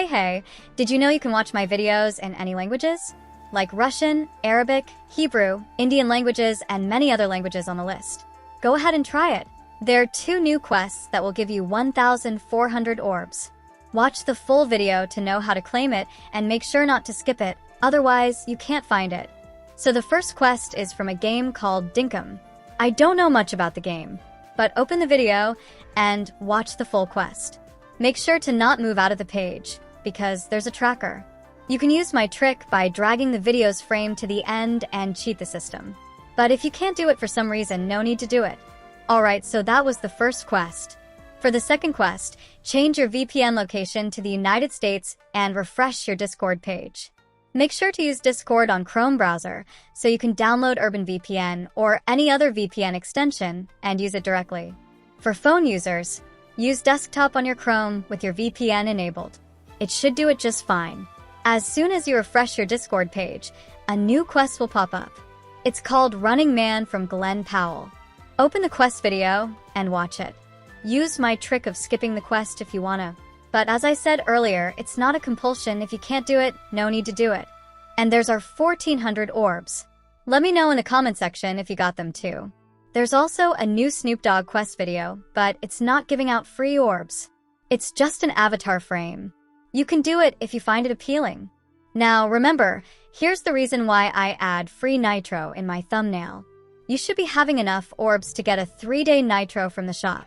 Hey, did you know you can watch my videos in any languages? Like Russian, Arabic, Hebrew, Indian languages, and many other languages on the list. Go ahead and try it. There are 2 new quests that will give you 1,400 orbs. Watch the full video to know how to claim it and make sure not to skip it, otherwise you can't find it. So the first quest is from a game called Dinkum. I don't know much about the game, but open the video and watch the full quest. Make sure to not move out of the page, because there's a tracker. You can use my trick by dragging the video's frame to the end and cheat the system. But if you can't do it for some reason, no need to do it. Alright, so that was the first quest. For the second quest, change your VPN location to the United States and refresh your Discord page. Make sure to use Discord on Chrome browser so you can download UrbanVPN or any other VPN extension and use it directly. For phone users, use desktop on your Chrome with your VPN enabled. It should do it just fine. As soon as you refresh your Discord page, a new quest will pop up. It's called Running Man from Glen Powell. Open the quest video and watch it. Use my trick of skipping the quest if you wanna. But as I said earlier, it's not a compulsion. If you can't do it, no need to do it. And there's our 1,400 orbs. Let me know in the comment section if you got them too. There's also a new Snoop Dogg quest video, but it's not giving out free orbs. It's just an avatar frame. You can do it if you find it appealing. Now remember, here's the reason why I add free Nitro in my thumbnail. You should be having enough orbs to get a 3-day Nitro from the shop.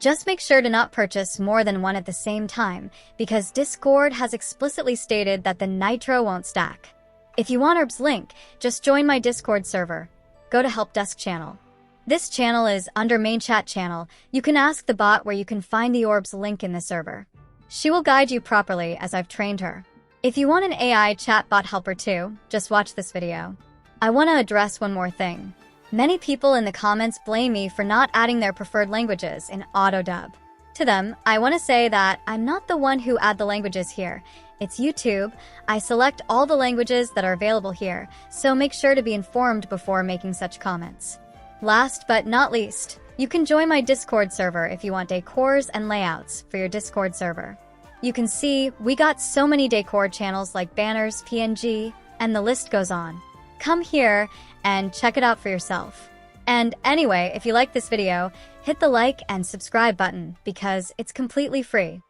Just make sure to not purchase more than one at the same time, because Discord has explicitly stated that the Nitro won't stack. If you want Orbs link, just join my Discord server. Go to Help Desk channel. This channel is under main chat channel. You can ask the bot where you can find the Orbs link in the server. She will guide you properly as I've trained her. If you want an AI chatbot helper too, just watch this video. I want to address one more thing. Many people in the comments blame me for not adding their preferred languages in auto-dub. To them, I want to say that I'm not the one who add the languages here. It's YouTube. I select all the languages that are available here, so make sure to be informed before making such comments. Last but not least, you can join my Discord server if you want decors and layouts for your Discord server. You can see we got so many decor channels like banners, PNG, and the list goes on. Come here and check it out for yourself. And anyway, if you like this video, hit the like and subscribe button because it's completely free.